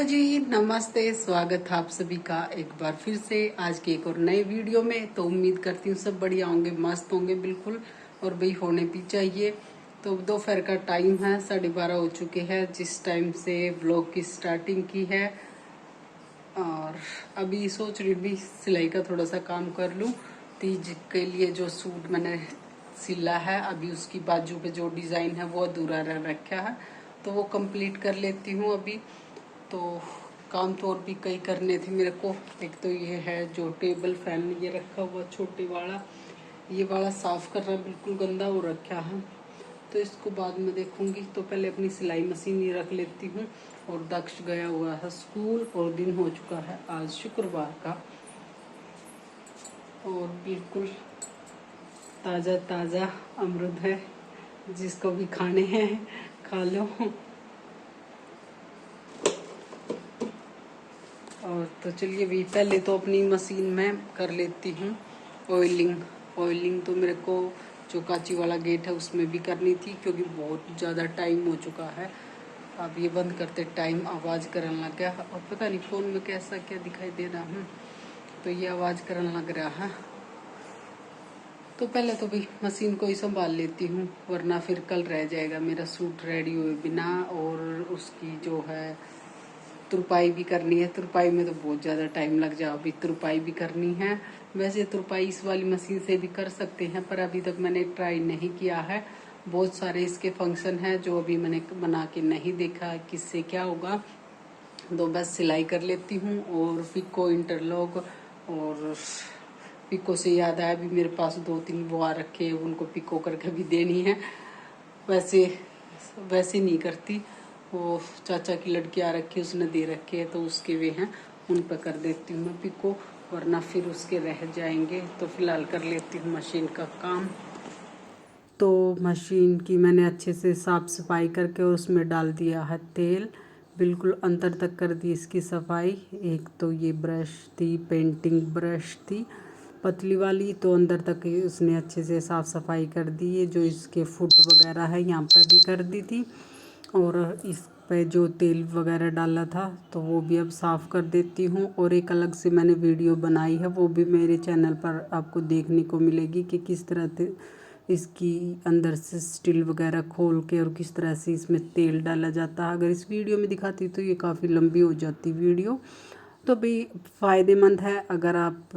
Hello जी, नमस्ते। स्वागत है आप सभी का एक बार फिर से आज के एक और नए वीडियो में। तो उम्मीद करती हूँ सब बढ़िया होंगे, मस्त होंगे बिल्कुल, और भाई होने भी चाहिए। तो दोपहर का टाइम है, 12:30 हो चुके हैं जिस टाइम से व्लॉग की स्टार्टिंग की है। और अभी सोच रही भी सिलाई का थोड़ा सा काम कर लूँ। तीज के लिए जो सूट मैंने सिला है, अभी उसकी बाजू पे जो डिज़ाइन है वो अधूरा रह रखा है, तो वो कंप्लीट कर लेती हूँ अभी। तो काम तो और भी कई करने थे मेरे को। एक तो ये है जो टेबल फैन ये रखा हुआ छोटे वाला, ये वाला साफ करना बिल्कुल गंदा हो रखा है, तो इसको बाद में देखूंगी। तो पहले अपनी सिलाई मशीन ही रख लेती हूँ। और दक्ष गया हुआ है स्कूल और दिन हो चुका है आज शुक्रवार का, और बिल्कुल ताज़ा ताज़ा अमरूद है, जिसको भी खाने हैं खा लो। और तो चलिए भी पहले तो अपनी मशीन में कर लेती हूँ ऑयलिंग तो मेरे को जो कांची वाला गेट है उसमें भी करनी थी, क्योंकि बहुत ज़्यादा टाइम हो चुका है। अब ये बंद करते टाइम आवाज़ करने लग गया, और पता नहीं फ़ोन में कैसा क्या दिखाई दे रहा है, तो ये आवाज़ करने लग रहा है। तो पहले तो भी मशीन को ही संभाल लेती हूँ, वरना फिर कल रह जाएगा मेरा सूट रेडी हुए बिना। और उसकी जो है तुरपाई भी करनी है। तुरपाई में तो बहुत ज़्यादा टाइम लग जाए, अभी तुरपाई भी करनी है। वैसे तुरपाई इस वाली मशीन से भी कर सकते हैं, पर अभी तक मैंने ट्राई नहीं किया है। बहुत सारे इसके फंक्शन हैं जो अभी मैंने बना के नहीं देखा किससे क्या होगा। तो बस सिलाई कर लेती हूँ, और पिको इंटरलॉक। और पिको से याद आया, अभी मेरे पास 2-3 वो आ रखे हैं, उनको पिको करके भी देनी है। वैसे वैसे नहीं करती, वो चाचा की लड़की आ रखी है, उसने दे रखे है, तो उसके वे हैं, उन पर कर देती हूँ मैं पिको, वरना फिर उसके रह जाएंगे। तो फिलहाल कर लेती हूँ मशीन का काम। तो मशीन की मैंने अच्छे से साफ़ सफाई करके और उसमें डाल दिया है तेल, बिल्कुल अंदर तक कर दी इसकी सफाई। एक तो ये ब्रश थी, पेंटिंग ब्रश थी पतली वाली, तो अंदर तक उसने अच्छे से साफ़ सफाई कर दी है। जो इसके फुट वगैरह है यहाँ पर भी कर दी थी, और इस पे जो तेल वगैरह डाला था तो वो भी अब साफ़ कर देती हूँ। और एक अलग से मैंने वीडियो बनाई है, वो भी मेरे चैनल पर आपको देखने को मिलेगी कि किस तरह से इसकी अंदर से स्टील वगैरह खोल के और किस तरह से इसमें तेल डाला जाता है। अगर इस वीडियो में दिखाती तो ये काफ़ी लंबी हो जाती वीडियो, तो भी फ़ायदेमंद है। अगर आप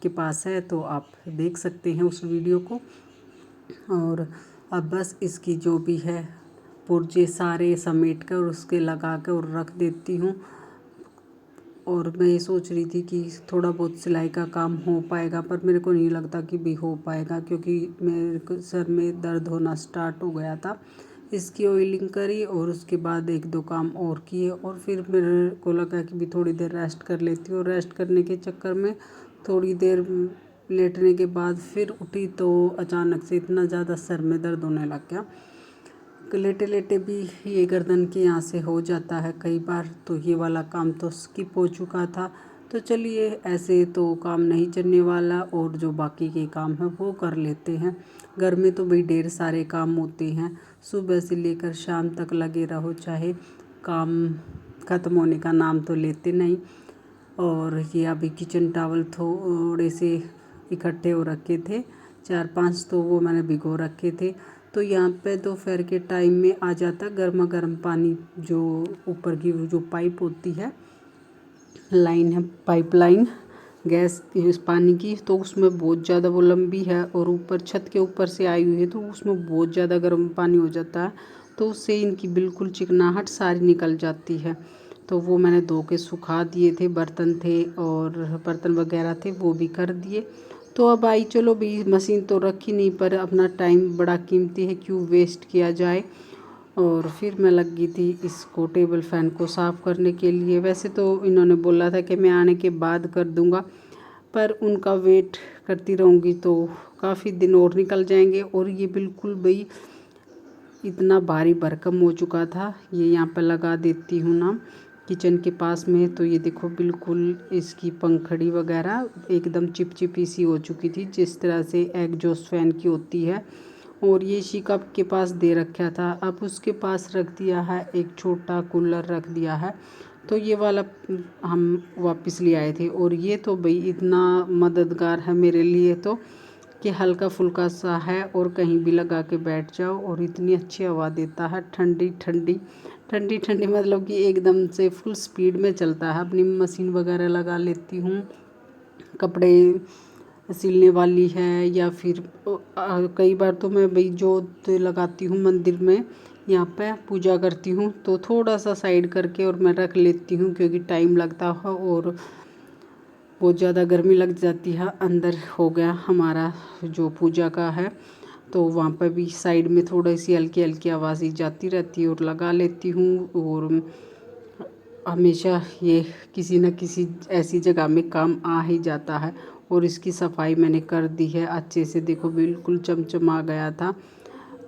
के पास है तो आप देख सकते हैं उस वीडियो को। और अब बस इसकी जो भी है पुर्जे सारे समेट कर उसके लगा कर और रख देती हूँ। और मैं ये सोच रही थी कि थोड़ा बहुत सिलाई का काम हो पाएगा, पर मेरे को नहीं लगता कि भी हो पाएगा, क्योंकि मेरे को सर में दर्द होना स्टार्ट हो गया था। इसकी ऑयलिंग करी और उसके बाद 1-2 काम और किए, और फिर मेरे को लगा कि भी थोड़ी देर रेस्ट कर लेती हूँ। रेस्ट करने के चक्कर में थोड़ी देर लेटने के बाद फिर उठी, तो अचानक से इतना ज़्यादा सर में दर्द होने लग गया। लेटे लेटे भी ये गर्दन के यहाँ से हो जाता है कई बार, तो ये वाला काम तो स्किप हो चुका था। तो चलिए, ऐसे तो काम नहीं चलने वाला, और जो बाकी के काम है वो कर लेते हैं। घर में तो भाई ढेर सारे काम होते हैं, सुबह से लेकर शाम तक लगे रहो, चाहे काम ख़त्म होने का नाम तो लेते नहीं। और ये अभी किचन टॉवल थोड़े से इकट्ठे हो रखे थे, 4-5, तो वो मैंने भिगो रखे थे। तो यहाँ पे दोपहर के टाइम में आ जाता गर्मा गर्म पानी, जो ऊपर की जो पाइप होती है, लाइन है, पाइपलाइन गैस इस पानी की, तो उसमें बहुत ज़्यादा वो लंबी है और ऊपर छत के ऊपर से आई हुई है, तो उसमें बहुत ज़्यादा गर्म पानी हो जाता है, तो उससे इनकी बिल्कुल चिकनाहट सारी निकल जाती है। तो वो मैंने धो के सुखा दिए थे, बर्तन थे और बर्तन वगैरह थे वो भी कर दिए। तो अब आई, चलो भी मशीन तो रखी नहीं, पर अपना टाइम बड़ा कीमती है, क्यों वेस्ट किया जाए। और फिर मैं लग गई थी इसको टेबल फ़ैन को साफ़ करने के लिए। वैसे तो इन्होंने बोला था कि मैं आने के बाद कर दूंगा, पर उनका वेट करती रहूँगी तो काफ़ी दिन और निकल जाएंगे। और ये बिल्कुल भाई इतना भारी भरकम हो चुका था। ये यहाँ पर लगा देती हूँ ना किचन के पास में, तो ये देखो बिल्कुल इसकी पंखड़ी वगैरह एकदम चिपचिपी सी हो चुकी थी, जिस तरह से एग्जॉस्ट फैन की होती है। और ये शिकप के पास दे रखा था, अब उसके पास रख दिया है, एक छोटा कूलर रख दिया है, तो ये वाला हम वापस ले आए थे। और ये तो भाई इतना मददगार है मेरे लिए तो कि हल्का फुल्का सा है और कहीं भी लगा के बैठ जाओ और इतनी अच्छी हवा देता है, ठंडी ठंडी ठंडी ठंडी, मतलब कि एकदम से फुल स्पीड में चलता है। अपनी मशीन वगैरह लगा लेती हूँ, कपड़े सिलने वाली है, या फिर कई बार तो मैं भाई जोत लगाती हूँ मंदिर में, यहाँ पे पूजा करती हूँ तो थोड़ा सा साइड करके और मैं रख लेती हूँ, क्योंकि टाइम लगता है और बहुत ज़्यादा गर्मी लग जाती है। अंदर हो गया हमारा जो पूजा का है, तो वहाँ पर भी साइड में थोड़ी सी हल्की हल्की आवाज़ जाती रहती है और लगा लेती हूँ। और हमेशा ये किसी न किसी ऐसी जगह में काम आ ही जाता है। और इसकी सफाई मैंने कर दी है अच्छे से, देखो बिल्कुल चमचमा गया था।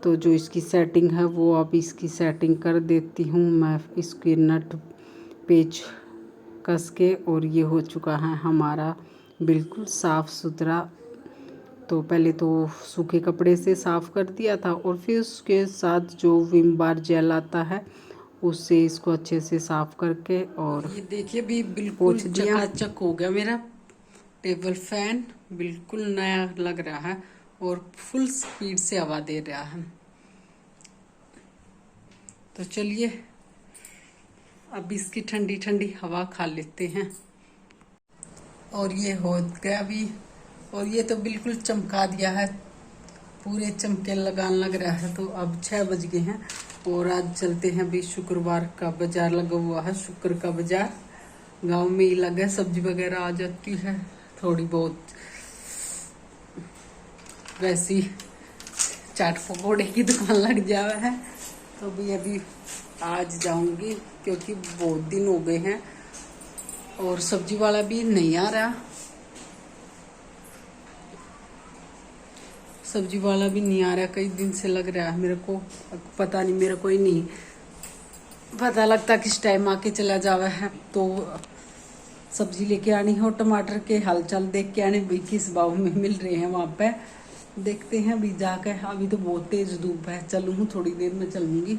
तो जो इसकी सेटिंग है वो अब इसकी सेटिंग कर देती हूँ मैं, इसके नट पेच कस के। और ये हो चुका है हमारा बिल्कुल साफ़ सुथरा। तो पहले तो सूखे कपड़े से साफ़ कर दिया था और फिर उसके साथ जो विम बार जेल आता है उससे इसको अच्छे से साफ़ करके और ये देखिए भी बिल्कुल चकाचक हो गया मेरा टेबल फैन, बिल्कुल नया लग रहा है और फुल स्पीड से हवा दे रहा है। तो चलिए अब इसकी ठंडी ठंडी हवा खा लेते हैं। और ये हो गया अभी, और ये तो बिल्कुल चमका दिया है, पूरे चमके लगान लग रहा है। तो अब 6 बज गए हैं और आज चलते हैं अभी, शुक्रवार का बाजार लगा हुआ है, शुक्र का बाजार गांव में ही लगा है, सब्जी वगैरह आ जाती है थोड़ी बहुत, वैसी चाट पकौड़े की दुकान लग जावा है। तो भी अभी आज जाऊंगी क्योंकि बहुत दिन हो गए हैं और सब्जी वाला भी नहीं आ रहा, सब्जी वाला भी नहीं आ रहा, कई दिन से लग रहा है मेरे को, पता नहीं, मेरा कोई नहीं पता लगता किस टाइम आके चला जावा है। तो सब्जी लेके आनी हो, टमाटर के हालचाल देख के आने भाई किस भाव में मिल रहे हैं वहाँ पे, देखते हैं अभी जाकर। अभी तो बहुत तेज धूप है, चलूँ थोड़ी देर में चलूँगी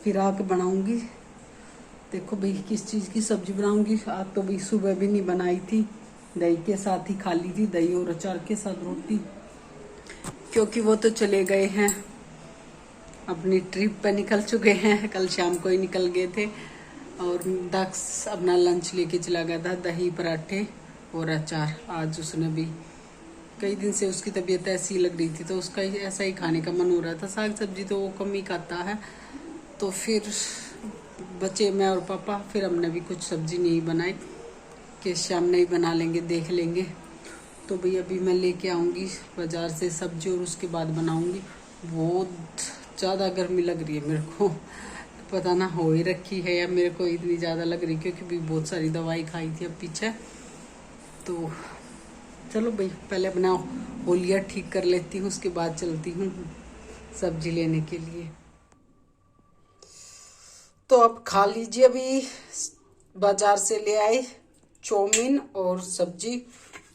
फिर आके बनाऊँगी। देखो भाई किस चीज़ की सब्जी बनाऊँगी। आज तो भाई सुबह भी नहीं बनाई थी, दही के साथ ही खा ली थी, दही और अचार के साथ रोटी, क्योंकि वो तो चले गए हैं अपनी ट्रिप पे, निकल चुके हैं, कल शाम को ही निकल गए थे। और दक्ष अपना लंच लेके चला गया था, दही पराठे और अचार। आज उसने भी, कई दिन से उसकी तबीयत ऐसी लग रही थी तो उसका ऐसा ही खाने का मन हो रहा था, साग सब्जी तो वो कम ही खाता है। तो फिर बचे मैं और पापा, फिर हमने भी कुछ सब्जी नहीं बनाई कि शाम नहीं बना लेंगे, देख लेंगे। तो भाई अभी मैं लेके आऊँगी बाज़ार से सब्जी और उसके बाद बनाऊँगी। बहुत ज़्यादा गर्मी लग रही है मेरे को, पता ना हो ही रखी है या मेरे को इतनी ज़्यादा लग रही, क्योंकि भी बहुत सारी दवाई खाई थी अब पीछे। तो चलो भाई पहले अपना होलिया ठीक कर लेती हूँ, उसके बाद चलती हूँ सब्जी लेने के लिए। तो अब खा लीजिए, अभी बाजार से ले आए चौमीन और सब्जी।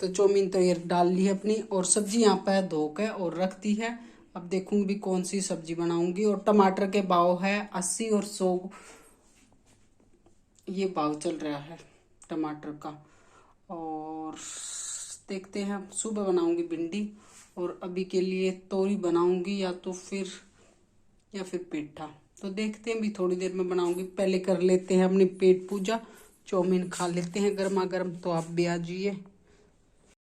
तो चौमीन तो ये डाल ली है अपनी, और सब्जी यहाँ पे धो के और रख दी है। अब देखूंगी भी कौन सी सब्जी बनाऊंगी। और टमाटर के भाव है 80 और 100, ये भाव चल रहा है टमाटर का। और देखते हैं, सुबह बनाऊंगी भिंडी और अभी के लिए तोरी बनाऊंगी या फिर पेठा। तो देखते हैं, भी थोड़ी देर में बनाऊंगी। पहले कर लेते हैं अपनी पेट पूजा, चौमीन खा लेते हैं गर्मा गर्म। तो आप भी आ जाइए।